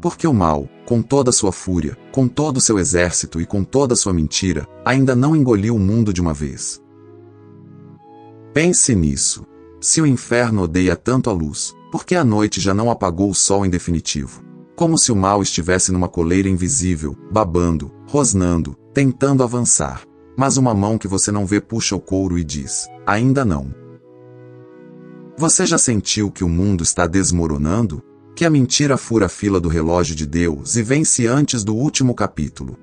Porque o mal, com toda sua fúria, com todo o seu exército e com toda sua mentira, ainda não engoliu o mundo de uma vez. Pense nisso. Se o inferno odeia tanto a luz, por que a noite já não apagou o sol em definitivo? Como se o mal estivesse numa coleira invisível, babando, rosnando, tentando avançar. Mas uma mão que você não vê puxa o couro e diz: ainda não. Você já sentiu que o mundo está desmoronando? Que a mentira fura a fila do relógio de Deus e vence antes do último capítulo?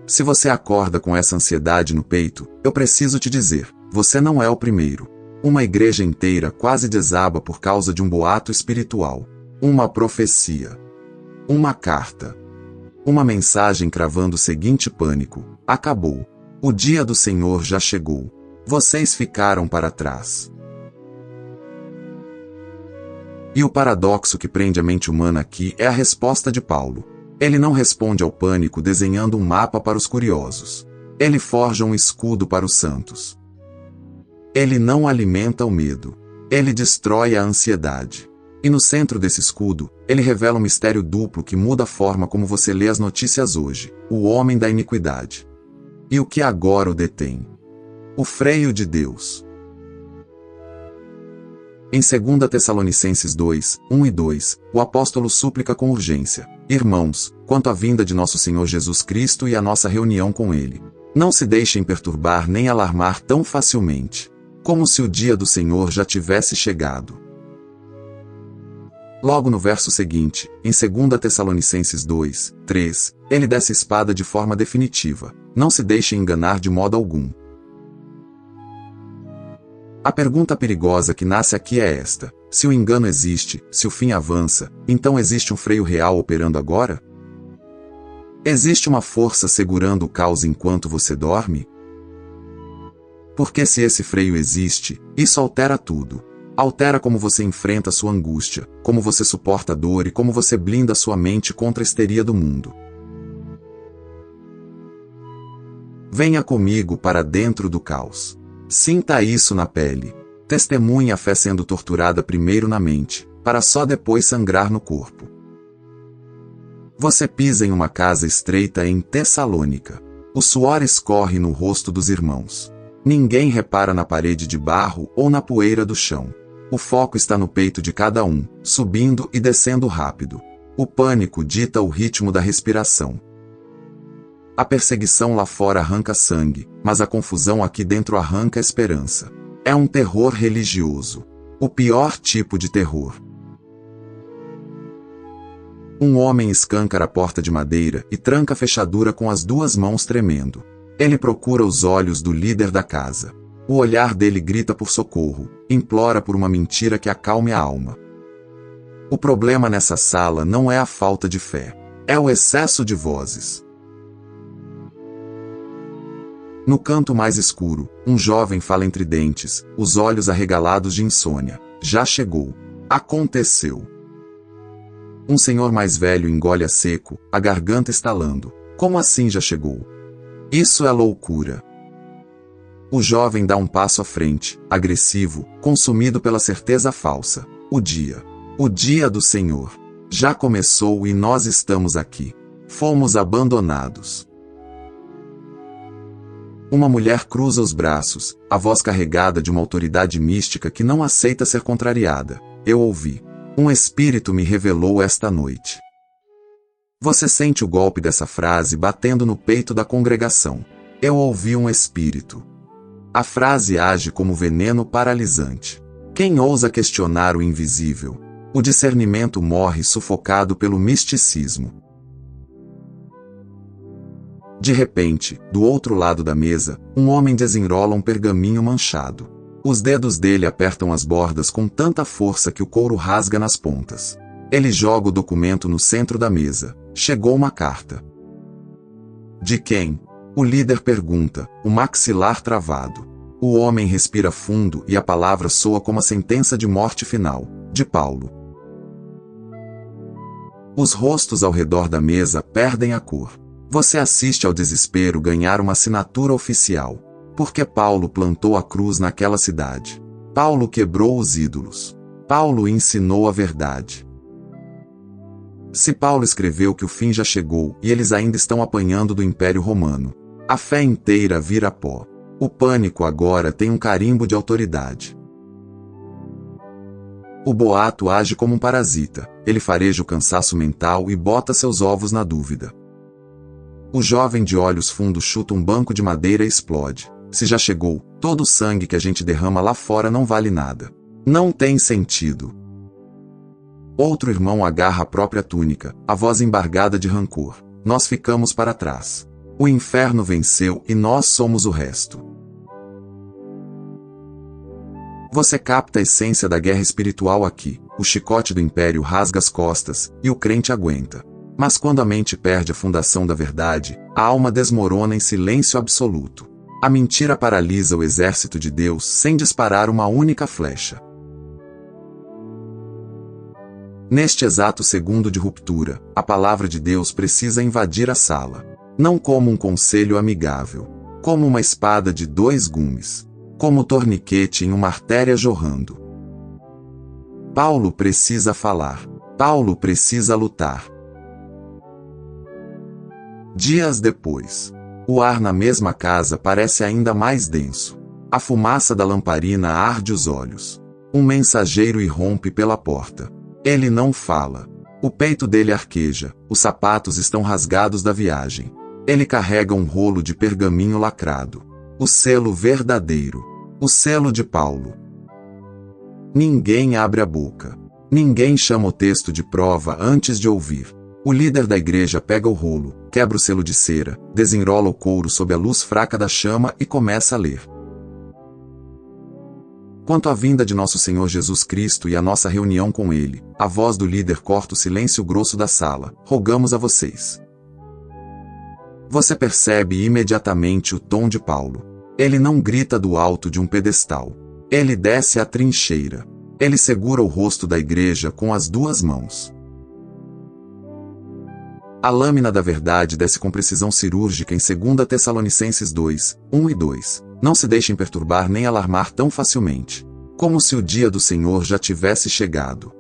Se você acorda com essa ansiedade no peito, eu preciso te dizer, você não é o primeiro. Uma igreja inteira quase desaba por causa de um boato espiritual. Uma profecia. Uma carta. Uma mensagem cravando o seguinte pânico: acabou. O dia do Senhor já chegou. Vocês ficaram para trás. E o paradoxo que prende a mente humana aqui é a resposta de Paulo. Ele não responde ao pânico desenhando um mapa para os curiosos. Ele forja um escudo para os santos. Ele não alimenta o medo. Ele destrói a ansiedade. E no centro desse escudo, ele revela um mistério duplo que muda a forma como você lê as notícias hoje: o homem da iniquidade. E o que agora o detém? O freio de Deus. Em 2 Tessalonicenses 2, 1 e 2, o apóstolo súplica com urgência: irmãos, quanto à vinda de nosso Senhor Jesus Cristo e a nossa reunião com Ele, não se deixem perturbar nem alarmar tão facilmente, como se o dia do Senhor já tivesse chegado. Logo no verso seguinte, em 2 Tessalonicenses 2, 3, ele desce a espada de forma definitiva: não se deixem enganar de modo algum. A pergunta perigosa que nasce aqui é esta: se o engano existe, se o fim avança, então existe um freio real operando agora? Existe uma força segurando o caos enquanto você dorme? Porque se esse freio existe, isso altera tudo. Altera como você enfrenta sua angústia, como você suporta a dor e como você blinda sua mente contra a histeria do mundo. Venha comigo para dentro do caos. Sinta isso na pele. Testemunhe a fé sendo torturada primeiro na mente, para só depois sangrar no corpo. Você pisa em uma casa estreita em Tessalônica. O suor escorre no rosto dos irmãos. Ninguém repara na parede de barro ou na poeira do chão. O foco está no peito de cada um, subindo e descendo rápido. O pânico dita o ritmo da respiração. A perseguição lá fora arranca sangue, mas a confusão aqui dentro arranca esperança. É um terror religioso. O pior tipo de terror. Um homem escâncara a porta de madeira e tranca a fechadura com as duas mãos tremendo. Ele procura os olhos do líder da casa. O olhar dele grita por socorro, implora por uma mentira que acalme a alma. O problema nessa sala não é a falta de fé. É o excesso de vozes. No canto mais escuro, um jovem fala entre dentes, os olhos arregalados de insônia. Já chegou. Aconteceu. Um senhor mais velho engole a seco, a garganta estalando. Como assim já chegou? Isso é loucura. O jovem dá um passo à frente, agressivo, consumido pela certeza falsa. O dia do Senhor. Já começou e nós estamos aqui. Fomos abandonados. Uma mulher cruza os braços, a voz carregada de uma autoridade mística que não aceita ser contrariada. Eu ouvi. Um espírito me revelou esta noite. Você sente o golpe dessa frase batendo no peito da congregação. Eu ouvi um espírito. A frase age como veneno paralisante. Quem ousa questionar o invisível? O discernimento morre sufocado pelo misticismo. De repente, do outro lado da mesa, um homem desenrola um pergaminho manchado. Os dedos dele apertam as bordas com tanta força que o couro rasga nas pontas. Ele joga o documento no centro da mesa. Chegou uma carta. De quem? O líder pergunta, o maxilar travado. O homem respira fundo e a palavra soa como a sentença de morte final. De Paulo. Os rostos ao redor da mesa perdem a cor. Você assiste ao desespero ganhar uma assinatura oficial. Porque Paulo plantou a cruz naquela cidade. Paulo quebrou os ídolos. Paulo ensinou a verdade. Se Paulo escreveu que o fim já chegou e eles ainda estão apanhando do Império Romano, a fé inteira vira pó. O pânico agora tem um carimbo de autoridade. O boato age como um parasita, ele fareja o cansaço mental e bota seus ovos na dúvida. O jovem de olhos fundos chuta um banco de madeira e explode. Se já chegou, todo o sangue que a gente derrama lá fora não vale nada. Não tem sentido. Outro irmão agarra a própria túnica, a voz embargada de rancor. Nós ficamos para trás. O inferno venceu e nós somos o resto. Você capta a essência da guerra espiritual aqui. O chicote do império rasga as costas, e o crente aguenta. Mas quando a mente perde a fundação da verdade, a alma desmorona em silêncio absoluto. A mentira paralisa o exército de Deus sem disparar uma única flecha. Neste exato segundo de ruptura, a palavra de Deus precisa invadir a sala. Não como um conselho amigável, como uma espada de 2 gumes, como torniquete em uma artéria jorrando. Paulo precisa falar. Paulo precisa lutar. Dias depois, o ar na mesma casa parece ainda mais denso. A fumaça da lamparina arde os olhos. Um mensageiro irrompe pela porta. Ele não fala. O peito dele arqueja, os sapatos estão rasgados da viagem. Ele carrega um rolo de pergaminho lacrado. O selo verdadeiro. O selo de Paulo. Ninguém abre a boca. Ninguém chama o texto de prova antes de ouvir. O líder da igreja pega o rolo, quebra o selo de cera, desenrola o couro sob a luz fraca da chama e começa a ler. Quanto à vinda de nosso Senhor Jesus Cristo e a nossa reunião com Ele, a voz do líder corta o silêncio grosso da sala. Rogamos a vocês. Você percebe imediatamente o tom de Paulo. Ele não grita do alto de um pedestal. Ele desce a trincheira. Ele segura o rosto da igreja com as 2 mãos. A lâmina da verdade desce com precisão cirúrgica em 2 Tessalonicenses 2, 1 e 2. Não se deixem perturbar nem alarmar tão facilmente, como se o dia do Senhor já tivesse chegado.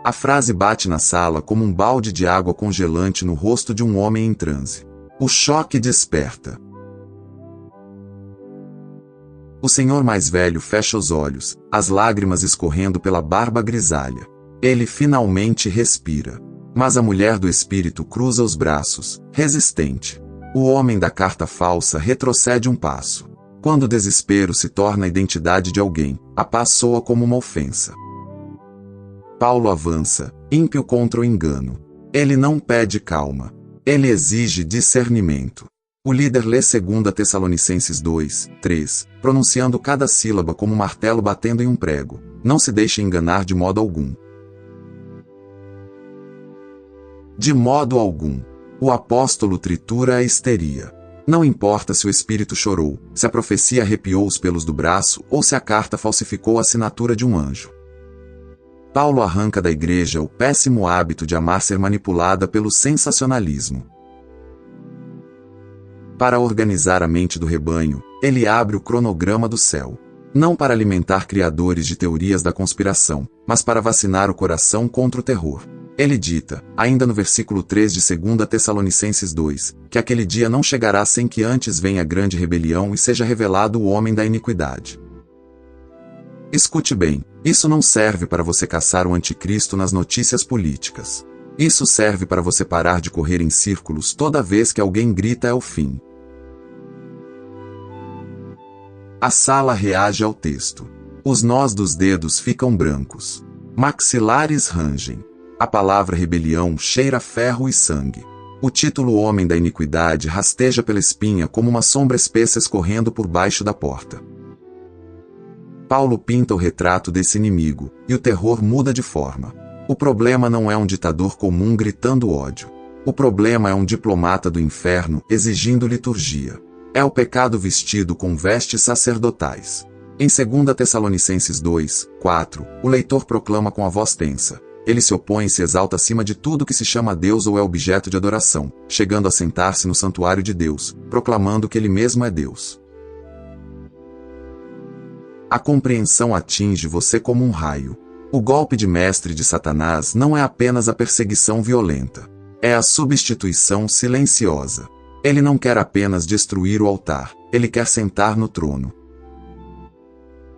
A frase bate na sala como um balde de água congelante no rosto de um homem em transe. O choque desperta. O senhor mais velho fecha os olhos, as lágrimas escorrendo pela barba grisalha. Ele finalmente respira. Mas a mulher do espírito cruza os braços, resistente. O homem da carta falsa retrocede um passo. Quando o desespero se torna a identidade de alguém, a paz soa como uma ofensa. Paulo avança, ímpio contra o engano. Ele não pede calma. Ele exige discernimento. O líder lê 2 Tessalonicenses 2, 3, pronunciando cada sílaba como um martelo batendo em um prego. Não se deixe enganar de modo algum. De modo algum. O apóstolo tritura a histeria. Não importa se o espírito chorou, se a profecia arrepiou os pelos do braço ou se a carta falsificou a assinatura de um anjo. Paulo arranca da igreja o péssimo hábito de amar ser manipulada pelo sensacionalismo. Para organizar a mente do rebanho, ele abre o cronograma do céu. Não para alimentar criadores de teorias da conspiração, mas para vacinar o coração contra o terror. Ele dita, ainda no versículo 3 de 2 Tessalonicenses 2, que aquele dia não chegará sem que antes venha a grande rebelião e seja revelado o homem da iniquidade. Escute bem, isso não serve para você caçar o anticristo nas notícias políticas. Isso serve para você parar de correr em círculos toda vez que alguém grita é o fim. A sala reage ao texto. Os nós dos dedos ficam brancos. Maxilares rangem. A palavra rebelião cheira a ferro e sangue. O título Homem da Iniquidade rasteja pela espinha como uma sombra espessa escorrendo por baixo da porta. Paulo pinta o retrato desse inimigo, e o terror muda de forma. O problema não é um ditador comum gritando ódio. O problema é um diplomata do inferno exigindo liturgia. É o pecado vestido com vestes sacerdotais. Em 2 Tessalonicenses 2, 4, o leitor proclama com a voz tensa. Ele se opõe e se exalta acima de tudo que se chama Deus ou é objeto de adoração, chegando a sentar-se no santuário de Deus, proclamando que ele mesmo é Deus. A compreensão atinge você como um raio. O golpe de mestre de Satanás não é apenas a perseguição violenta. É a substituição silenciosa. Ele não quer apenas destruir o altar, ele quer sentar no trono.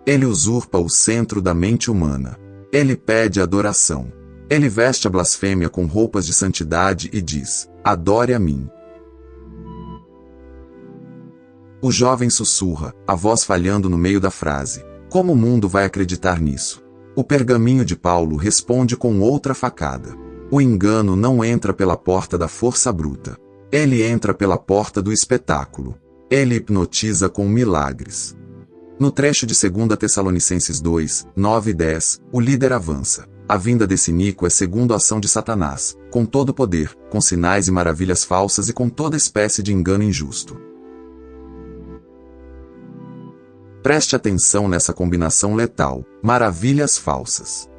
Ele usurpa o centro da mente humana. Ele pede adoração. Ele veste a blasfêmia com roupas de santidade e diz: adore a mim. O jovem sussurra, a voz falhando no meio da frase: como o mundo vai acreditar nisso? O pergaminho de Paulo responde com outra facada. O engano não entra pela porta da força bruta. Ele entra pela porta do espetáculo. Ele hipnotiza com milagres. No trecho de 2 Tessalonicenses 2, 9 e 10, o líder avança. A vinda desse Nico é segundo a ação de Satanás, com todo poder, com sinais e maravilhas falsas e com toda espécie de engano injusto. Preste atenção nessa combinação letal, maravilhas falsas.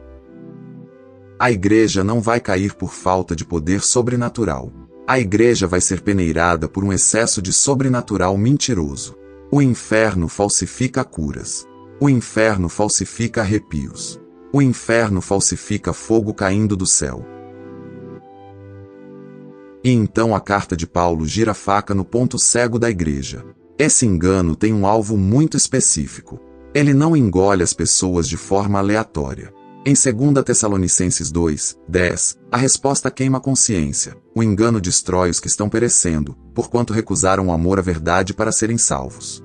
A igreja não vai cair por falta de poder sobrenatural. A igreja vai ser peneirada por um excesso de sobrenatural mentiroso. O inferno falsifica curas. O inferno falsifica arrepios. O inferno falsifica fogo caindo do céu. E então a carta de Paulo gira a faca no ponto cego da igreja. Esse engano tem um alvo muito específico. Ele não engole as pessoas de forma aleatória. Em 2 Tessalonicenses 2, 10, a resposta queima a consciência. O engano destrói os que estão perecendo, porquanto recusaram o amor à verdade para serem salvos.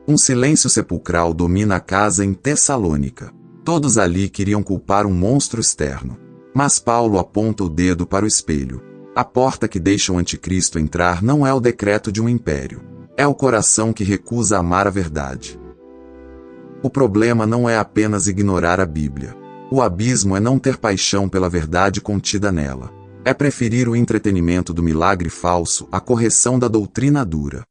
Um silêncio sepulcral domina a casa em Tessalônica. Todos ali queriam culpar um monstro externo. Mas Paulo aponta o dedo para o espelho. A porta que deixa o anticristo entrar não é o decreto de um império. É o coração que recusa amar a verdade. O problema não é apenas ignorar a Bíblia. O abismo é não ter paixão pela verdade contida nela. É preferir o entretenimento do milagre falso à correção da doutrina dura.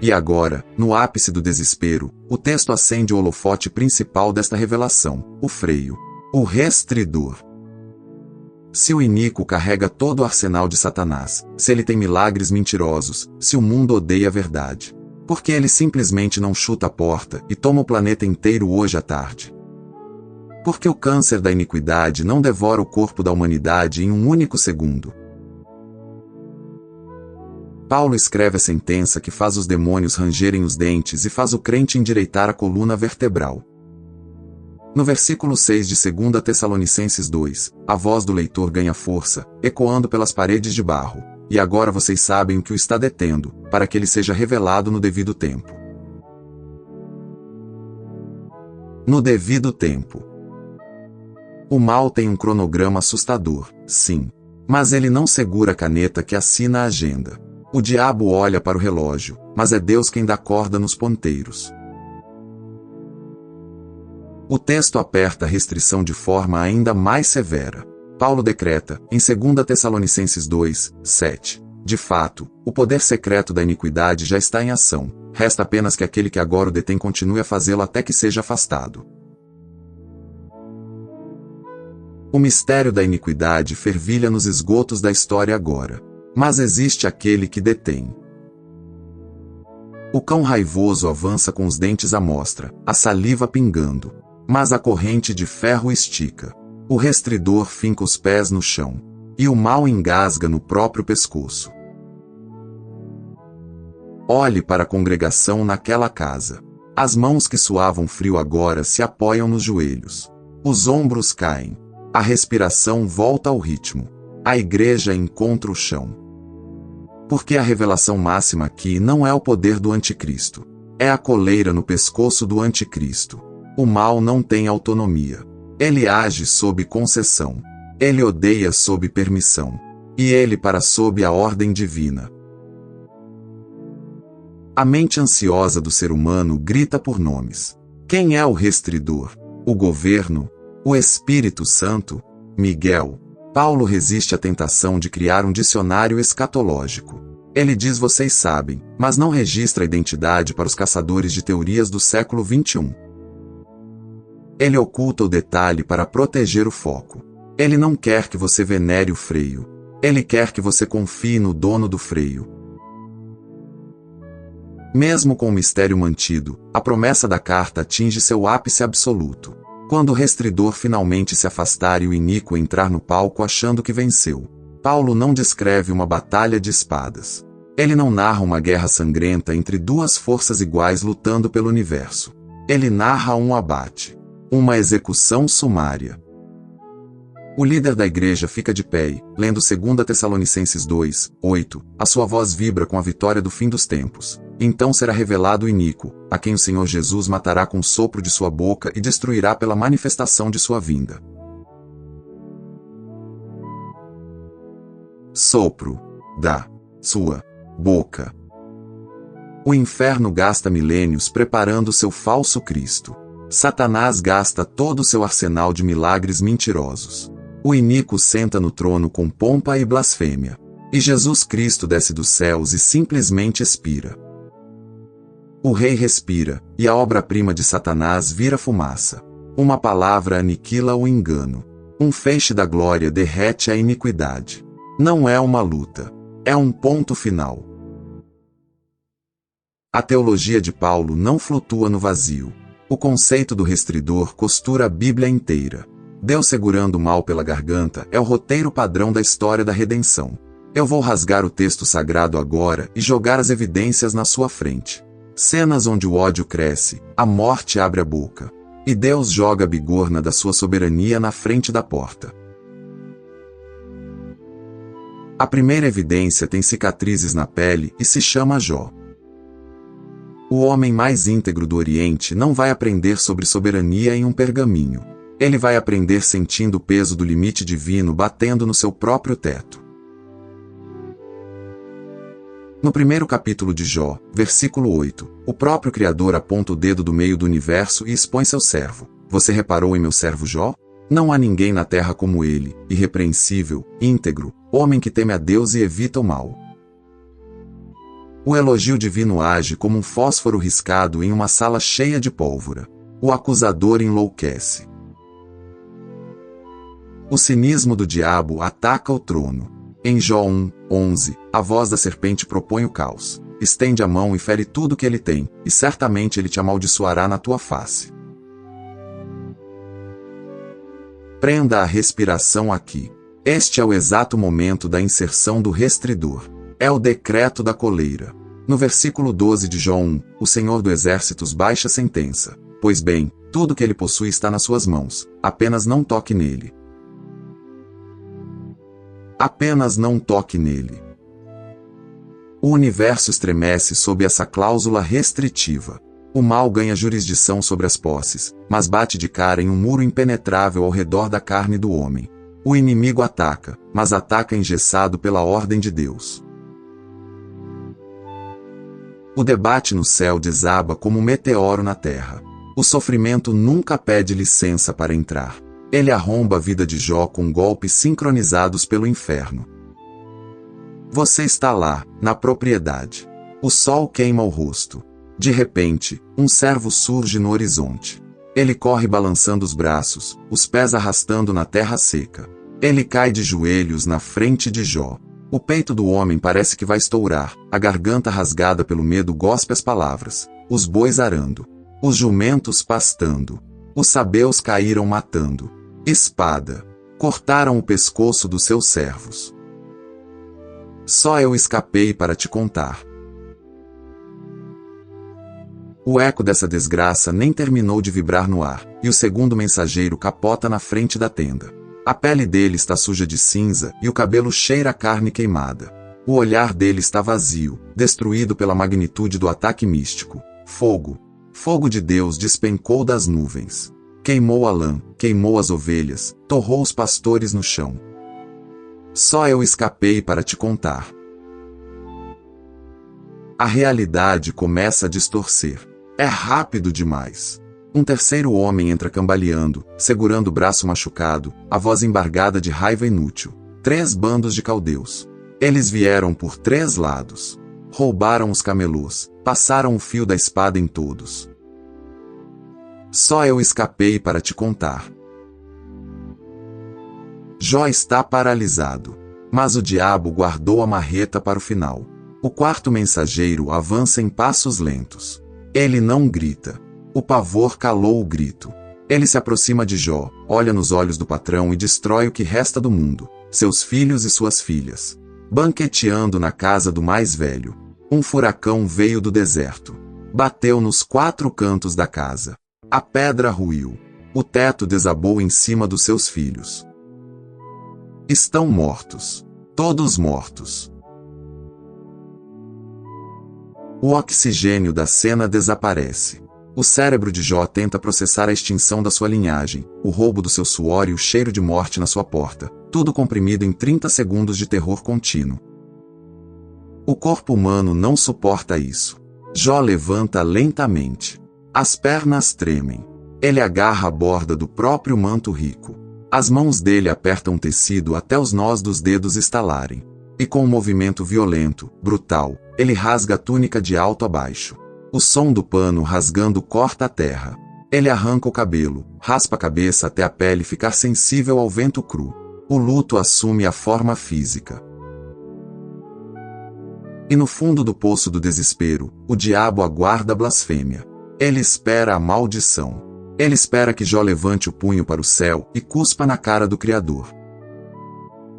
E agora, no ápice do desespero, o texto acende o holofote principal desta revelação, o freio, o restridor. Se o iníquo carrega todo o arsenal de Satanás, se ele tem milagres mentirosos, se o mundo odeia a verdade, por que ele simplesmente não chuta a porta e toma o planeta inteiro hoje à tarde? Por que o câncer da iniquidade não devora o corpo da humanidade em um único segundo? Paulo escreve a sentença que faz os demônios rangerem os dentes e faz o crente endireitar a coluna vertebral. No versículo 6 de 2 Tessalonicenses 2, a voz do leitor ganha força, ecoando pelas paredes de barro. E agora vocês sabem o que o está detendo, para que ele seja revelado no devido tempo. No devido tempo. O mal tem um cronograma assustador, sim. Mas ele não segura a caneta que assina a agenda. O diabo olha para o relógio, mas é Deus quem dá corda nos ponteiros. O texto aperta a restrição de forma ainda mais severa. Paulo decreta, em 2 Tessalonicenses 2, 7. De fato, o poder secreto da iniquidade já está em ação. Resta apenas que aquele que agora o detém continue a fazê-lo até que seja afastado. O mistério da iniquidade fervilha nos esgotos da história agora. Mas existe aquele que detém. O cão raivoso avança com os dentes à mostra, a saliva pingando. Mas a corrente de ferro estica. O restridor finca os pés no chão. E o mal engasga no próprio pescoço. Olhe para a congregação naquela casa. As mãos que suavam frio agora se apoiam nos joelhos. Os ombros caem. A respiração volta ao ritmo. A igreja encontra o chão. Porque a revelação máxima aqui não é o poder do anticristo. É a coleira no pescoço do anticristo. O mal não tem autonomia. Ele age sob concessão. Ele odeia sob permissão. E ele para sob a ordem divina. A mente ansiosa do ser humano grita por nomes. Quem é o restridor? O governo? O Espírito Santo? Miguel? Paulo resiste à tentação de criar um dicionário escatológico. Ele diz vocês sabem, mas não registra a identidade para os caçadores de teorias do século XXI. Ele oculta o detalhe para proteger o foco. Ele não quer que você venere o freio. Ele quer que você confie no dono do freio. Mesmo com o mistério mantido, a promessa da carta atinge seu ápice absoluto. Quando o restridor finalmente se afastar e o iníquo entrar no palco achando que venceu, Paulo não descreve uma batalha de espadas. Ele não narra uma guerra sangrenta entre duas forças iguais lutando pelo universo. Ele narra um abate, uma execução sumária. O líder da igreja fica de pé e, lendo 2 Tessalonicenses 2, 8, a sua voz vibra com a vitória do fim dos tempos. Então será revelado o iníquo, a quem o Senhor Jesus matará com o sopro de sua boca e destruirá pela manifestação de sua vinda. Sopro da sua boca. O inferno gasta milênios preparando seu falso Cristo. Satanás gasta todo o seu arsenal de milagres mentirosos. O iníquo senta no trono com pompa e blasfêmia. E Jesus Cristo desce dos céus e simplesmente expira. O rei respira, e a obra-prima de Satanás vira fumaça. Uma palavra aniquila o engano. Um feixe da glória derrete a iniquidade. Não é uma luta. É um ponto final. A teologia de Paulo não flutua no vazio. O conceito do restridor costura a Bíblia inteira. Deus segurando o mal pela garganta é o roteiro padrão da história da redenção. Eu vou rasgar o texto sagrado agora e jogar as evidências na sua frente. Cenas onde o ódio cresce, a morte abre a boca. E Deus joga a bigorna da sua soberania na frente da porta. A primeira evidência tem cicatrizes na pele e se chama Jó. O homem mais íntegro do Oriente não vai aprender sobre soberania em um pergaminho. Ele vai aprender sentindo o peso do limite divino batendo no seu próprio teto. No primeiro capítulo de Jó, versículo 8, o próprio Criador aponta o dedo do meio do universo e expõe seu servo. Você reparou em meu servo Jó? Não há ninguém na terra como ele, irrepreensível, íntegro, homem que teme a Deus e evita o mal. O elogio divino age como um fósforo riscado em uma sala cheia de pólvora. O acusador enlouquece. O cinismo do diabo ataca o trono. Em Jó 1, 11, a voz da serpente propõe o caos. Estende a mão e fere tudo que ele tem, e certamente ele te amaldiçoará na tua face. Prenda a respiração aqui. Este é o exato momento da inserção do restridor. É o decreto da coleira. No versículo 12 de Jó 1, o Senhor dos Exércitos baixa a sentença. Pois bem, tudo que ele possui está nas suas mãos. Apenas não toque nele. Apenas não toque nele. O universo estremece sob essa cláusula restritiva. O mal ganha jurisdição sobre as posses, mas bate de cara em um muro impenetrável ao redor da carne do homem. O inimigo ataca, mas ataca engessado pela ordem de Deus. O debate no céu desaba como um meteoro na terra. O sofrimento nunca pede licença para entrar. Ele arromba a vida de Jó com golpes sincronizados pelo inferno. Você está lá, na propriedade. O sol queima o rosto. De repente, um servo surge no horizonte. Ele corre balançando os braços, os pés arrastando na terra seca. Ele cai de joelhos na frente de Jó. O peito do homem parece que vai estourar, a garganta rasgada pelo medo gospe as palavras, os bois arando, os jumentos pastando, os sabeus caíram matando. Espada. Cortaram o pescoço dos seus servos. Só eu escapei para te contar. O eco dessa desgraça nem terminou de vibrar no ar, e o segundo mensageiro capota na frente da tenda. A pele dele está suja de cinza e o cabelo cheira a carne queimada. O olhar dele está vazio, destruído pela magnitude do ataque místico. Fogo. Fogo de Deus despencou das nuvens. Queimou a lã, queimou as ovelhas, torrou os pastores no chão. Só eu escapei para te contar. A realidade começa a distorcer. É rápido demais. Um terceiro homem entra cambaleando, segurando o braço machucado, a voz embargada de raiva inútil. 3 bandos de caldeus. Eles vieram por 3 lados. Roubaram os camelôs, passaram o fio da espada em todos. Só eu escapei para te contar. Jó está paralisado. Mas o diabo guardou a marreta para o final. O quarto mensageiro avança em passos lentos. Ele não grita. O pavor calou o grito. Ele se aproxima de Jó, olha nos olhos do patrão e destrói o que resta do mundo, seus filhos e suas filhas. Banqueteando na casa do mais velho. Um furacão veio do deserto. Bateu nos 4 cantos da casa. A pedra ruiu. O teto desabou em cima dos seus filhos. Estão mortos. Todos mortos. O oxigênio da cena desaparece. O cérebro de Jó tenta processar a extinção da sua linhagem, o roubo do seu suor e o cheiro de morte na sua porta, tudo comprimido em 30 segundos de terror contínuo. O corpo humano não suporta isso. Jó levanta lentamente. As pernas tremem. Ele agarra a borda do próprio manto rico. As mãos dele apertam o tecido até os nós dos dedos estalarem. E com um movimento violento, brutal, ele rasga a túnica de alto a baixo. O som do pano rasgando corta a terra. Ele arranca o cabelo, raspa a cabeça até a pele ficar sensível ao vento cru. O luto assume a forma física. E no fundo do poço do desespero, o diabo aguarda a blasfêmia. Ele espera a maldição. Ele espera que Jó levante o punho para o céu e cuspa na cara do Criador.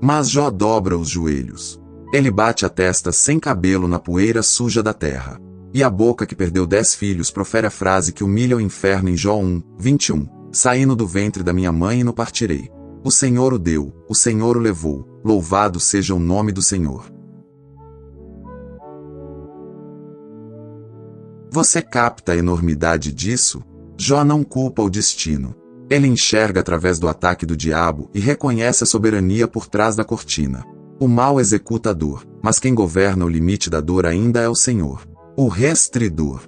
Mas Jó dobra os joelhos. Ele bate a testa sem cabelo na poeira suja da terra. E a boca que perdeu 10 filhos profere a frase que humilha o inferno em Jó 1, 21. Saindo do ventre da minha mãe e no partirei. O Senhor o deu, o Senhor o levou, louvado seja o nome do Senhor. Você capta a enormidade disso? Jó não culpa o destino. Ele enxerga através do ataque do diabo e reconhece a soberania por trás da cortina. O mal executa a dor, mas quem governa o limite da dor ainda é o Senhor, o restridor.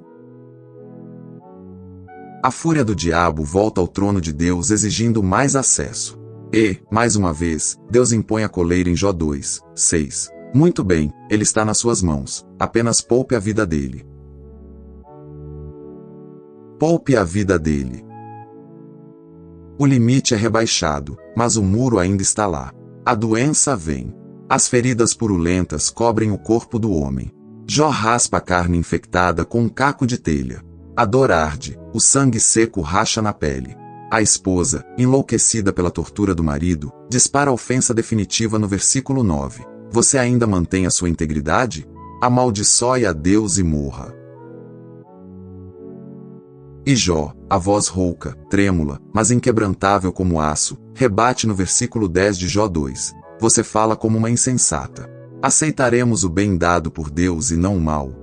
A fúria do diabo volta ao trono de Deus exigindo mais acesso. E, mais uma vez, Deus impõe a coleira em Jó 2, 6. Muito bem, ele está nas suas mãos, apenas poupe a vida dele. Poupe a vida dele. O limite é rebaixado, mas o muro ainda está lá. A doença vem. As feridas purulentas cobrem o corpo do homem. Jó raspa a carne infectada com um caco de telha. A dor arde, o sangue seco racha na pele. A esposa, enlouquecida pela tortura do marido, dispara a ofensa definitiva no versículo 9. Você ainda mantém a sua integridade? Amaldiçoe a Deus e morra. E Jó, a voz rouca, trêmula, mas inquebrantável como aço, rebate no versículo 10 de Jó 2. Você fala como uma insensata. Aceitaremos o bem dado por Deus e não o mal.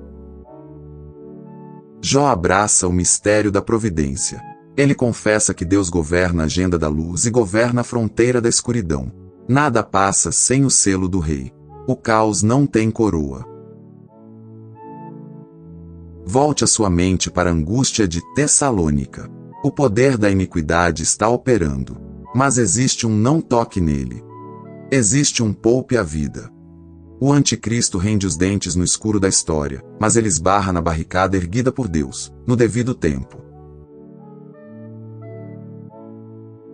Jó abraça o mistério da providência. Ele confessa que Deus governa a agenda da luz e governa a fronteira da escuridão. Nada passa sem o selo do rei. O caos não tem coroa. Volte a sua mente para a angústia de Tessalônica. O poder da iniquidade está operando. Mas existe um não toque nele. Existe um poupe a vida. O anticristo rende os dentes no escuro da história, mas ele esbarra na barricada erguida por Deus, no devido tempo.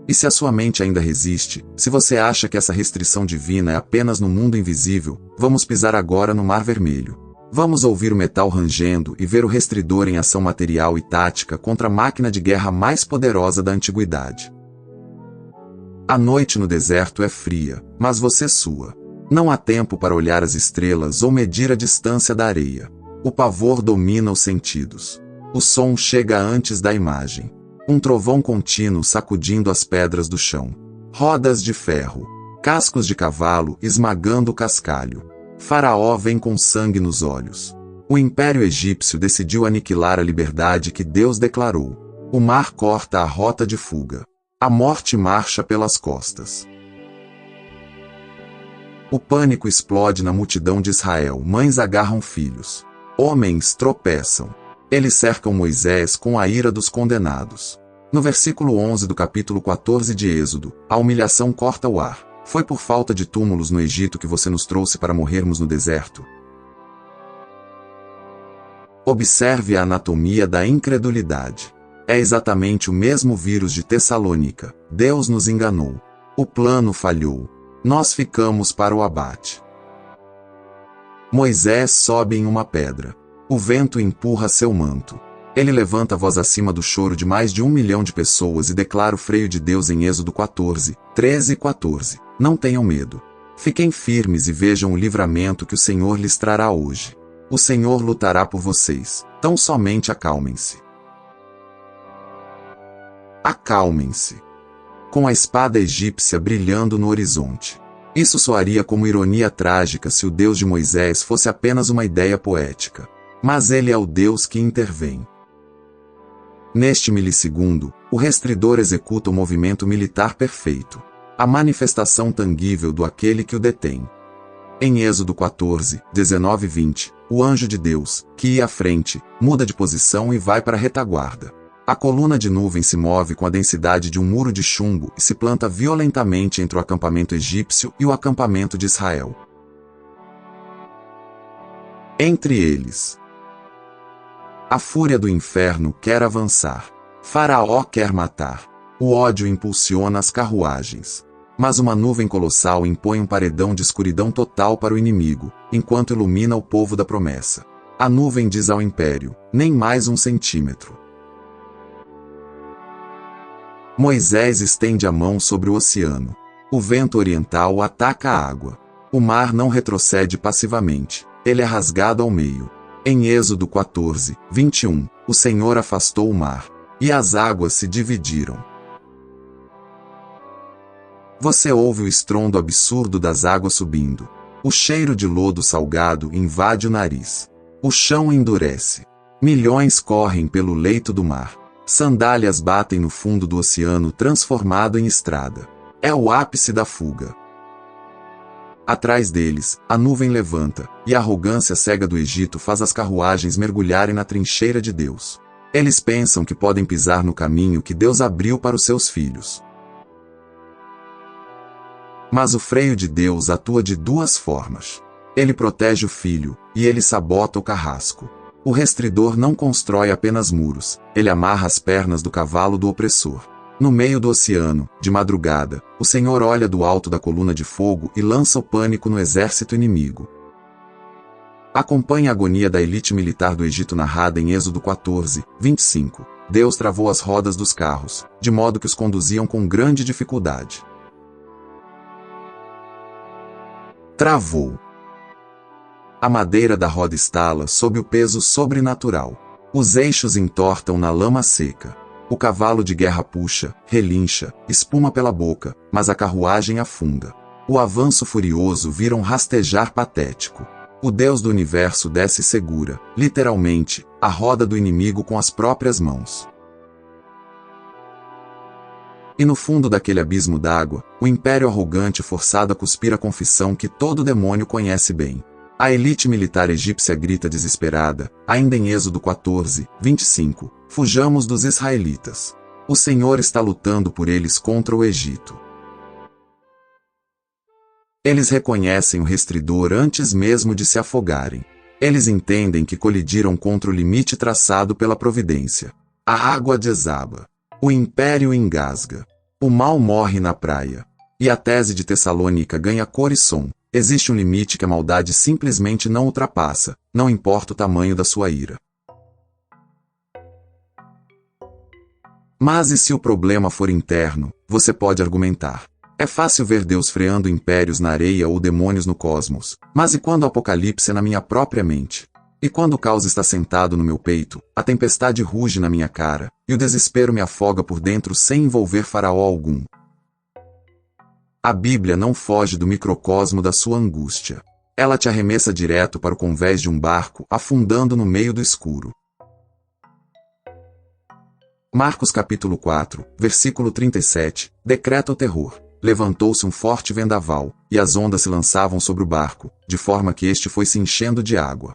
E se a sua mente ainda resiste, se você acha que essa restrição divina é apenas no mundo invisível, vamos pisar agora no Mar Vermelho. Vamos ouvir o metal rangendo e ver o restridor em ação material e tática contra a máquina de guerra mais poderosa da antiguidade. A noite no deserto é fria, mas você sua. Não há tempo para olhar as estrelas ou medir a distância da areia. O pavor domina os sentidos. O som chega antes da imagem. Um trovão contínuo sacudindo as pedras do chão. Rodas de ferro. Cascos de cavalo esmagando o cascalho. Faraó vem com sangue nos olhos. O Império Egípcio decidiu aniquilar a liberdade que Deus declarou. O mar corta a rota de fuga. A morte marcha pelas costas. O pânico explode na multidão de Israel. Mães agarram filhos. Homens tropeçam. Eles cercam Moisés com a ira dos condenados. No versículo 11 do capítulo 14 de Êxodo, a humilhação corta o ar. Foi por falta de túmulos no Egito que você nos trouxe para morrermos no deserto. Observe a anatomia da incredulidade. É exatamente o mesmo vírus de Tessalônica. Deus nos enganou. O plano falhou. Nós ficamos para o abate. Moisés sobe em uma pedra. O vento empurra seu manto. Ele levanta a voz acima do choro de mais de 1 milhão de pessoas e declara o freio de Deus em Êxodo 14, 13 e 14. Não tenham medo. Fiquem firmes e vejam o livramento que o Senhor lhes trará hoje. O Senhor lutará por vocês. Tão somente acalmem-se. Acalmem-se. Com a espada egípcia brilhando no horizonte. Isso soaria como ironia trágica se o Deus de Moisés fosse apenas uma ideia poética. Mas ele é o Deus que intervém. Neste milissegundo, o restridor executa o movimento militar perfeito. A manifestação tangível do aquele que o detém. Em Êxodo 14, 19 e 20, o anjo de Deus, que ia à frente, muda de posição e vai para a retaguarda. A coluna de nuvem se move com a densidade de um muro de chumbo e se planta violentamente entre o acampamento egípcio e o acampamento de Israel. Entre eles, a fúria do inferno quer avançar. Faraó quer matar. O ódio impulsiona as carruagens. Mas uma nuvem colossal impõe um paredão de escuridão total para o inimigo, enquanto ilumina o povo da promessa. A nuvem diz ao império, nem mais 1 centímetro. Moisés estende a mão sobre o oceano. O vento oriental ataca a água. O mar não retrocede passivamente, ele é rasgado ao meio. Em Êxodo 14, 21, o Senhor afastou o mar, e as águas se dividiram. Você ouve o estrondo absurdo das águas subindo. O cheiro de lodo salgado invade o nariz. O chão endurece. Milhões correm pelo leito do mar. Sandálias batem no fundo do oceano transformado em estrada. É o ápice da fuga. Atrás deles, a nuvem levanta, e a arrogância cega do Egito faz as carruagens mergulharem na trincheira de Deus. Eles pensam que podem pisar no caminho que Deus abriu para os seus filhos. Mas o freio de Deus atua de 2 formas. Ele protege o filho, e ele sabota o carrasco. O restridor não constrói apenas muros, ele amarra as pernas do cavalo do opressor. No meio do oceano, de madrugada, o Senhor olha do alto da coluna de fogo e lança o pânico no exército inimigo. Acompanhe a agonia da elite militar do Egito narrada em Êxodo 14, 25. Deus travou as rodas dos carros, de modo que os conduziam com grande dificuldade. Travou. A madeira da roda estala sob o peso sobrenatural. Os eixos entortam na lama seca. O cavalo de guerra puxa, relincha, espuma pela boca, mas a carruagem afunda. O avanço furioso vira um rastejar patético. O Deus do universo desce e segura, literalmente, a roda do inimigo com as próprias mãos. E no fundo daquele abismo d'água, o império arrogante forçado a cuspir a confissão que todo demônio conhece bem. A elite militar egípcia grita desesperada, ainda em Êxodo 14, 25, fujamos dos israelitas. O Senhor está lutando por eles contra o Egito. Eles reconhecem o restridor antes mesmo de se afogarem. Eles entendem que colidiram contra o limite traçado pela providência. A água desaba. O império engasga. O mal morre na praia. E a tese de Tessalônica ganha cor e som. Existe um limite que a maldade simplesmente não ultrapassa, não importa o tamanho da sua ira. Mas e se o problema for interno, você pode argumentar. É fácil ver Deus freando impérios na areia ou demônios no cosmos, mas e quando o apocalipse é na minha própria mente? E quando o caos está sentado no meu peito, a tempestade ruge na minha cara, e o desespero me afoga por dentro sem envolver faraó algum? A Bíblia não foge do microcosmo da sua angústia. Ela te arremessa direto para o convés de um barco, afundando no meio do escuro. Marcos capítulo 4, versículo 37, decreta o terror. Levantou-se um forte vendaval, e as ondas se lançavam sobre o barco, de forma que este foi se enchendo de água.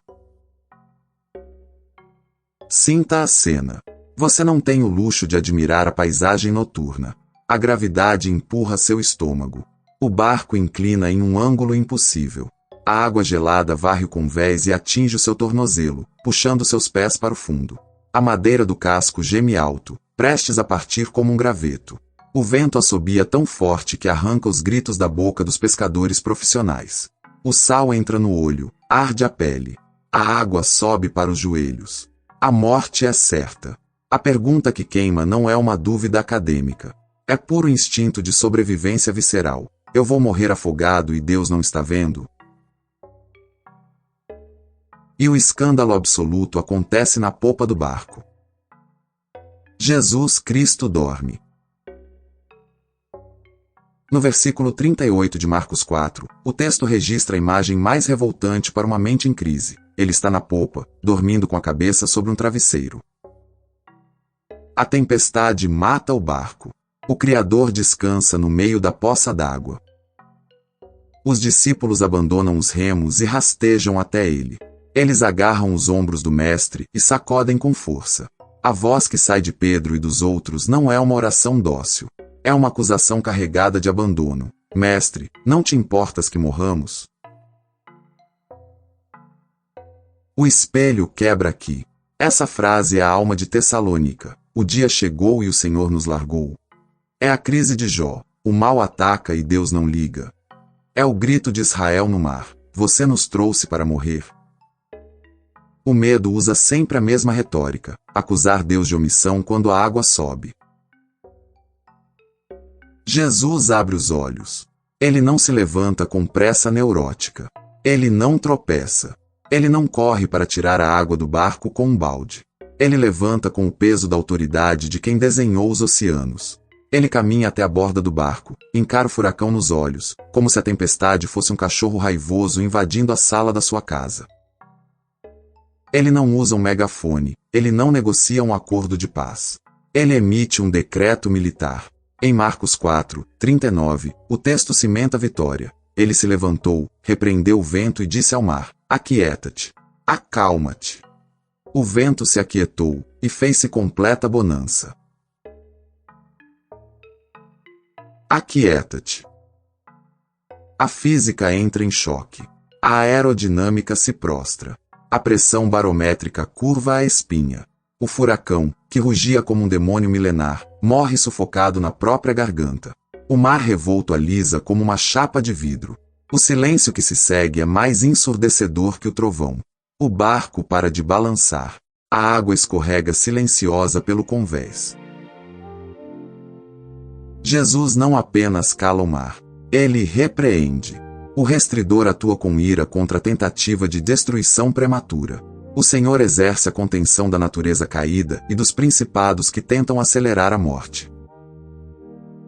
Sinta a cena. Você não tem o luxo de admirar a paisagem noturna. A gravidade empurra seu estômago. O barco inclina em um ângulo impossível. A água gelada varre o convés e atinge o seu tornozelo, puxando seus pés para o fundo. A madeira do casco geme alto, prestes a partir como um graveto. O vento assobia tão forte que arranca os gritos da boca dos pescadores profissionais. O sal entra no olho, Arde a pele. A água sobe para os joelhos. A morte é certa. A pergunta que queima não é uma dúvida acadêmica. É puro instinto de sobrevivência visceral. Eu vou morrer afogado e Deus não está vendo? E o escândalo absoluto acontece na popa do barco. Jesus Cristo dorme. No versículo 38 de Marcos 4, o texto registra a imagem mais revoltante para uma mente em crise. Ele está na popa, dormindo com a cabeça sobre um travesseiro. A tempestade mata o barco. O Criador descansa no meio da poça d'água. Os discípulos abandonam os remos e rastejam até ele. Eles agarram os ombros do mestre e sacodem com força. A voz que sai de Pedro e dos outros não é uma oração dócil. É uma acusação carregada de abandono. Mestre, não te importas que morramos? O espelho quebra aqui. Essa frase é a alma de Tessalônica. O dia chegou e o Senhor nos largou. É a crise de Jó. O mal ataca e Deus não liga. É o grito de Israel no mar. Você nos trouxe para morrer. O medo usa sempre a mesma retórica. Acusar Deus de omissão quando a água sobe. Jesus abre os olhos. Ele não se levanta com pressa neurótica. Ele não tropeça. Ele não corre para tirar a água do barco com um balde. Ele levanta com o peso da autoridade de quem desenhou os oceanos. Ele caminha até a borda do barco, encara o furacão nos olhos, como se a tempestade fosse um cachorro raivoso invadindo a sala da sua casa. Ele não usa um megafone, ele não negocia um acordo de paz. Ele emite um decreto militar. Em Marcos 4, 39, o texto cimenta a vitória. Ele se levantou, repreendeu o vento e disse ao mar: aquieta-te. Acalma-te. O vento se aquietou, e fez-se completa bonança. Aquieta-te. A física entra em choque. A aerodinâmica se prostra. A pressão barométrica curva a espinha. O furacão, que rugia como um demônio milenar, morre sufocado na própria garganta. O mar revolto alisa como uma chapa de vidro. O silêncio que se segue é mais ensurdecedor que o trovão. O barco para de balançar. A água escorrega silenciosa pelo convés. Jesus não apenas cala o mar. Ele repreende. O restridor atua com ira contra a tentativa de destruição prematura. O Senhor exerce a contenção da natureza caída e dos principados que tentam acelerar a morte.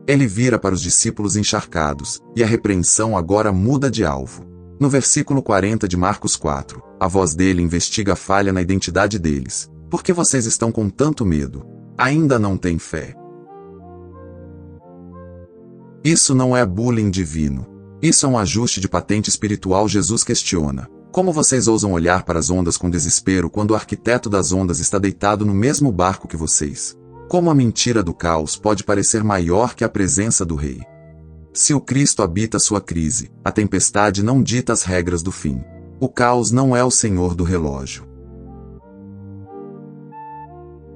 Ele vira para os discípulos encharcados, e a repreensão agora muda de alvo. No versículo 40 de Marcos 4, a voz dele investiga a falha na identidade deles. Por que vocês estão com tanto medo? Ainda não têm fé. Isso não é bullying divino. Isso é um ajuste de patente espiritual. Jesus questiona: como vocês ousam olhar para as ondas com desespero quando o arquiteto das ondas está deitado no mesmo barco que vocês? Como a mentira do caos pode parecer maior que a presença do Rei? Se o Cristo habita sua crise, a tempestade não dita as regras do fim. O caos não é o senhor do relógio.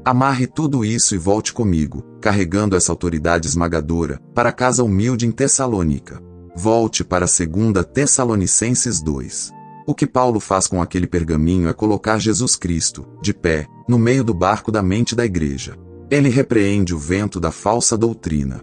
Amarre tudo isso e volte comigo, carregando essa autoridade esmagadora, para a casa humilde em Tessalônica. Volte para 2 Tessalonicenses 2. O que Paulo faz com aquele pergaminho é colocar Jesus Cristo, de pé, no meio do barco da mente da igreja. Ele repreende o vento da falsa doutrina.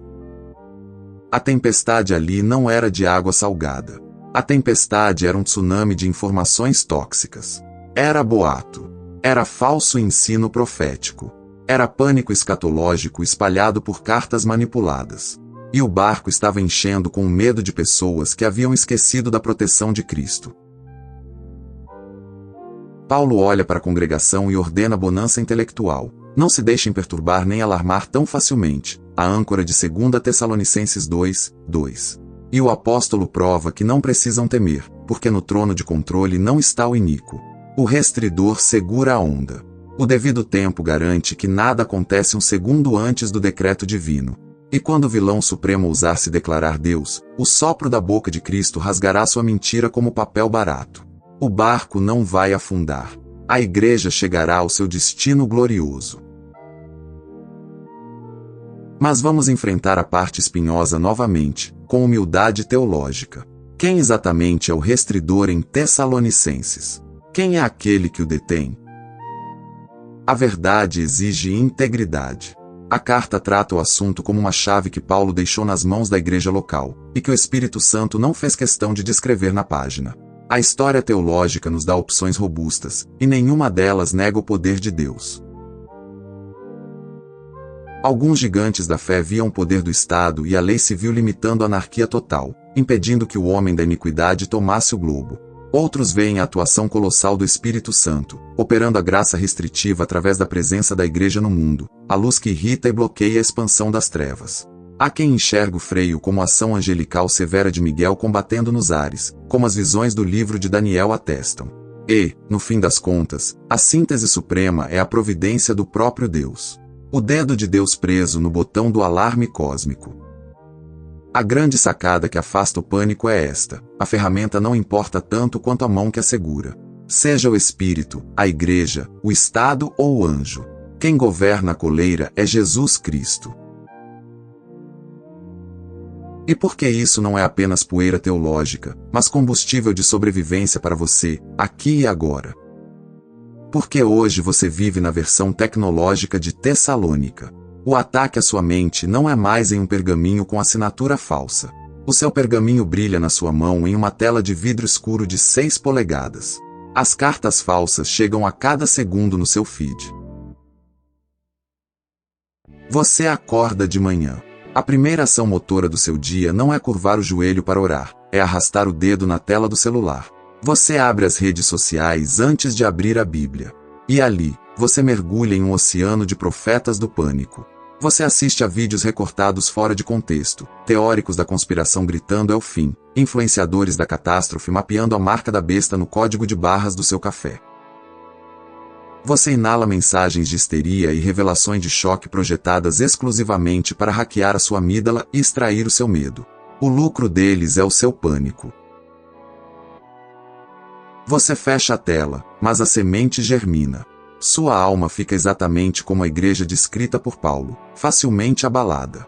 A tempestade ali não era de água salgada. A tempestade era um tsunami de informações tóxicas. Era boato. Era falso ensino profético. Era pânico escatológico espalhado por cartas manipuladas. E o barco estava enchendo com o medo de pessoas que haviam esquecido da proteção de Cristo. Paulo olha para a congregação e ordena bonança intelectual. Não se deixem perturbar nem alarmar tão facilmente. A âncora de 2 Tessalonicenses 2, 2. E o apóstolo prova que não precisam temer, porque no trono de controle não está o iníquo. O restridor segura a onda. O devido tempo garante que nada acontece um segundo antes do decreto divino. E quando o vilão supremo ousar se declarar Deus, o sopro da boca de Cristo rasgará sua mentira como papel barato. O barco não vai afundar. A igreja chegará ao seu destino glorioso. Mas vamos enfrentar a parte espinhosa novamente, com humildade teológica. Quem exatamente é o restridor em Tessalonicenses? Quem é aquele que o detém? A verdade exige integridade. A carta trata o assunto como uma chave que Paulo deixou nas mãos da igreja local, e que o Espírito Santo não fez questão de descrever na página. A história teológica nos dá opções robustas, e nenhuma delas nega o poder de Deus. Alguns gigantes da fé viam o poder do Estado e a lei civil limitando a anarquia total, impedindo que o homem da iniquidade tomasse o globo. Outros veem a atuação colossal do Espírito Santo, operando a graça restritiva através da presença da igreja no mundo, a luz que irrita e bloqueia a expansão das trevas. Há quem enxerga o freio como a ação angelical severa de Miguel combatendo nos ares, como as visões do livro de Daniel atestam. E, no fim das contas, a síntese suprema é a providência do próprio Deus. O dedo de Deus preso no botão do alarme cósmico. A grande sacada que afasta o pânico é esta: a ferramenta não importa tanto quanto a mão que a segura. Seja o Espírito, a Igreja, o Estado ou o anjo. Quem governa a coleira é Jesus Cristo. E por que isso não é apenas poeira teológica, mas combustível de sobrevivência para você, aqui e agora? Porque hoje você vive na versão tecnológica de Tessalônica. O ataque à sua mente não é mais em um pergaminho com assinatura falsa. O seu pergaminho brilha na sua mão em uma tela de vidro escuro de 6 polegadas. As cartas falsas chegam a cada segundo no seu feed. Você acorda de manhã. A primeira ação motora do seu dia não é curvar o joelho para orar, é arrastar o dedo na tela do celular. Você abre as redes sociais antes de abrir a Bíblia. E ali, você mergulha em um oceano de profetas do pânico. Você assiste a vídeos recortados fora de contexto, teóricos da conspiração gritando é o fim, influenciadores da catástrofe mapeando a marca da besta no código de barras do seu café. Você inala mensagens de histeria e revelações de choque projetadas exclusivamente para hackear a sua amígdala e extrair o seu medo. O lucro deles é o seu pânico. Você fecha a tela, mas a semente germina. Sua alma fica exatamente como a igreja descrita por Paulo, facilmente abalada.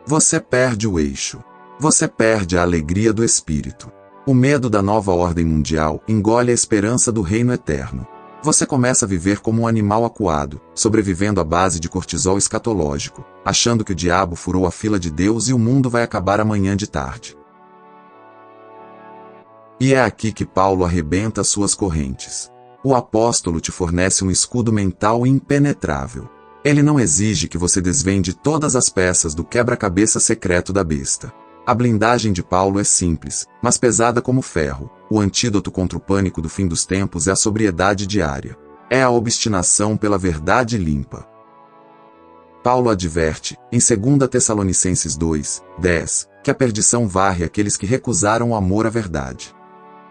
Você perde o eixo. Você perde a alegria do espírito. O medo da nova ordem mundial engole a esperança do reino eterno. Você começa a viver como um animal acuado, sobrevivendo à base de cortisol escatológico, achando que o diabo furou a fila de Deus e o mundo vai acabar amanhã de tarde. E é aqui que Paulo arrebenta suas correntes. O apóstolo te fornece um escudo mental impenetrável. Ele não exige que você desvende todas as peças do quebra-cabeça secreto da besta. A blindagem de Paulo é simples, mas pesada como ferro. O antídoto contra o pânico do fim dos tempos é a sobriedade diária. É a obstinação pela verdade limpa. Paulo adverte, em 2 Tessalonicenses 2:10, que a perdição varre aqueles que recusaram o amor à verdade.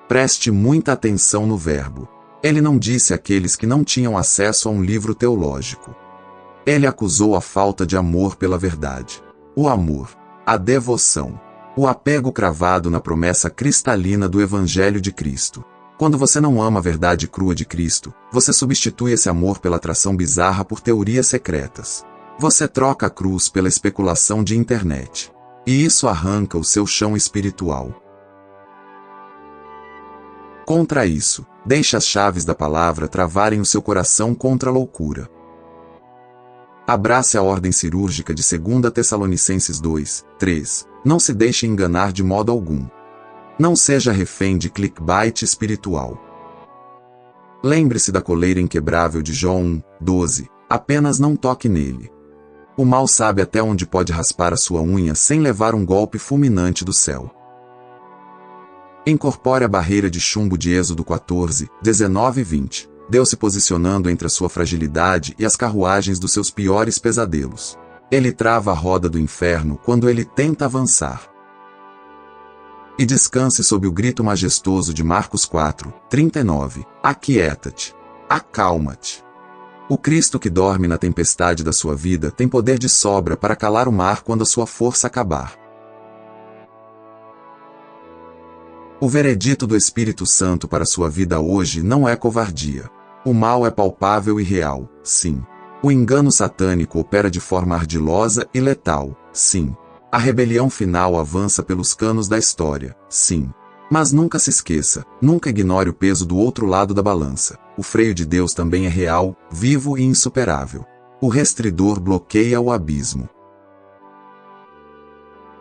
Preste muita atenção no verbo. Ele não disse àqueles que não tinham acesso a um livro teológico. Ele acusou a falta de amor pela verdade. O amor, a devoção, o apego cravado na promessa cristalina do Evangelho de Cristo. Quando você não ama a verdade crua de Cristo, você substitui esse amor pela atração bizarra por teorias secretas. Você troca a cruz pela especulação de internet. E isso arranca o seu chão espiritual. Contra isso, deixe as chaves da palavra travarem o seu coração contra a loucura. Abrace a ordem cirúrgica de 2 Tessalonicenses 2:3. Não se deixe enganar de modo algum. Não seja refém de clickbait espiritual. Lembre-se da coleira inquebrável de João 1:12. Apenas não toque nele. O mal sabe até onde pode raspar a sua unha sem levar um golpe fulminante do céu. Incorpore a barreira de chumbo de Êxodo 14:19 e 20. Deus se posicionando entre a sua fragilidade e as carruagens dos seus piores pesadelos. Ele trava a roda do inferno quando ele tenta avançar. E descanse sob o grito majestoso de Marcos 4:39. Aquieta-te. Acalma-te. O Cristo que dorme na tempestade da sua vida tem poder de sobra para calar o mar quando a sua força acabar. O veredito do Espírito Santo para sua vida hoje não é covardia. O mal é palpável e real, sim. O engano satânico opera de forma ardilosa e letal, sim. A rebelião final avança pelos canos da história, sim. Mas nunca se esqueça, nunca ignore o peso do outro lado da balança. O freio de Deus também é real, vivo e insuperável. O restridor bloqueia o abismo.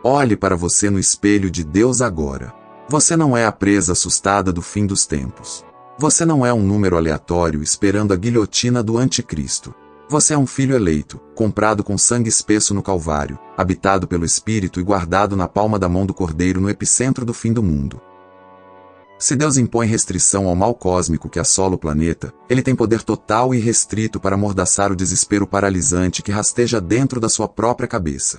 Olhe para você no espelho de Deus agora. Você não é a presa assustada do fim dos tempos. Você não é um número aleatório esperando a guilhotina do anticristo. Você é um filho eleito, comprado com sangue espesso no Calvário, habitado pelo Espírito e guardado na palma da mão do Cordeiro no epicentro do fim do mundo. Se Deus impõe restrição ao mal cósmico que assola o planeta, Ele tem poder total e restrito para amordaçar o desespero paralisante que rasteja dentro da sua própria cabeça.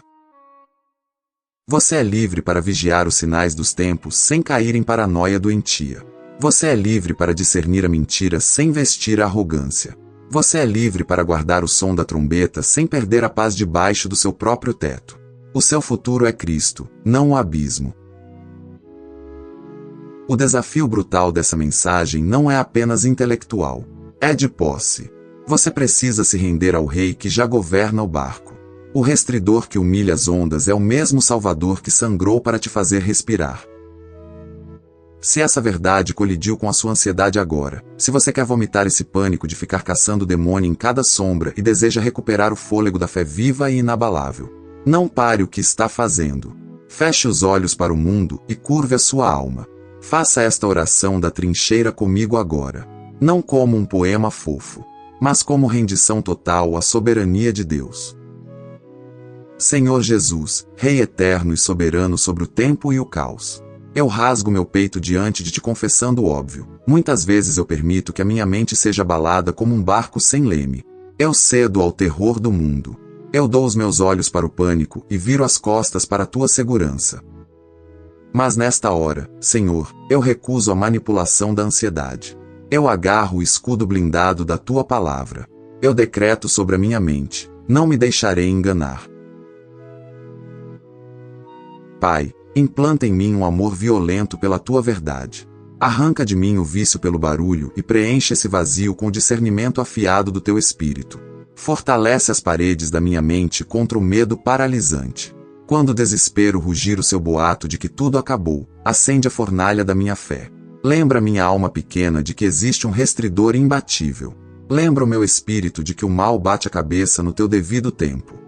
Você é livre para vigiar os sinais dos tempos sem cair em paranoia doentia. Você é livre para discernir a mentira sem vestir a arrogância. Você é livre para guardar o som da trombeta sem perder a paz debaixo do seu próprio teto. O seu futuro é Cristo, não o abismo. O desafio brutal dessa mensagem não é apenas intelectual. É de posse. Você precisa se render ao Rei que já governa o barco. O restridor que humilha as ondas é o mesmo Salvador que sangrou para te fazer respirar. Se essa verdade colidiu com a sua ansiedade agora, se você quer vomitar esse pânico de ficar caçando o demônio em cada sombra e deseja recuperar o fôlego da fé viva e inabalável, não pare o que está fazendo. Feche os olhos para o mundo e curve a sua alma. Faça esta oração da trincheira comigo agora. Não como um poema fofo, mas como rendição total à soberania de Deus. Senhor Jesus, Rei eterno e soberano sobre o tempo e o caos. Eu rasgo meu peito diante de ti confessando o óbvio. Muitas vezes eu permito que a minha mente seja abalada como um barco sem leme. Eu cedo ao terror do mundo. Eu dou os meus olhos para o pânico e viro as costas para a tua segurança. Mas nesta hora, Senhor, eu recuso a manipulação da ansiedade. Eu agarro o escudo blindado da tua palavra. Eu decreto sobre a minha mente: não me deixarei enganar. Pai, implanta em mim um amor violento pela tua verdade. Arranca de mim o vício pelo barulho e preenche esse vazio com o discernimento afiado do teu espírito. Fortalece as paredes da minha mente contra o medo paralisante. Quando o desespero rugir o seu boato de que tudo acabou, acende a fornalha da minha fé. Lembra minha alma pequena de que existe um restridor imbatível. Lembra o meu espírito de que o mal bate a cabeça no teu devido tempo.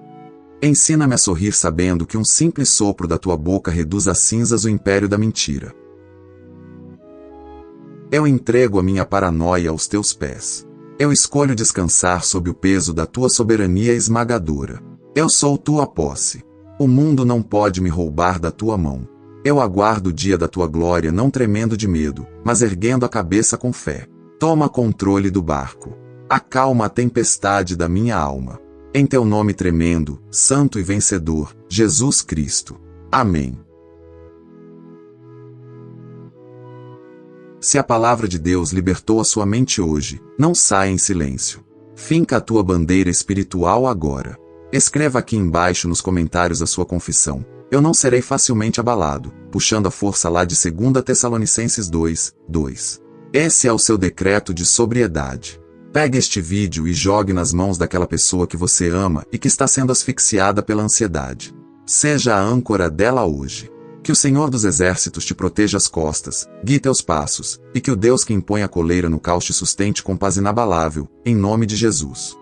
Ensina-me a sorrir sabendo que um simples sopro da tua boca reduz a cinzas o império da mentira. Eu entrego a minha paranoia aos teus pés. Eu escolho descansar sob o peso da tua soberania esmagadora. Eu sou tua posse. O mundo não pode me roubar da tua mão. Eu aguardo o dia da tua glória não tremendo de medo, mas erguendo a cabeça com fé. Toma controle do barco. Acalma a tempestade da minha alma. Em teu nome tremendo, santo e vencedor, Jesus Cristo. Amém. Se a palavra de Deus libertou a sua mente hoje, não saia em silêncio. Finca a tua bandeira espiritual agora. Escreva aqui embaixo nos comentários a sua confissão. Eu não serei facilmente abalado, puxando a força lá de 2 Tessalonicenses 2:2. Esse é o seu decreto de sobriedade. Pegue este vídeo e jogue nas mãos daquela pessoa que você ama e que está sendo asfixiada pela ansiedade. Seja a âncora dela hoje. Que o Senhor dos Exércitos te proteja as costas, guie teus passos, e que o Deus que impõe a coleira no caos te sustente com paz inabalável, em nome de Jesus.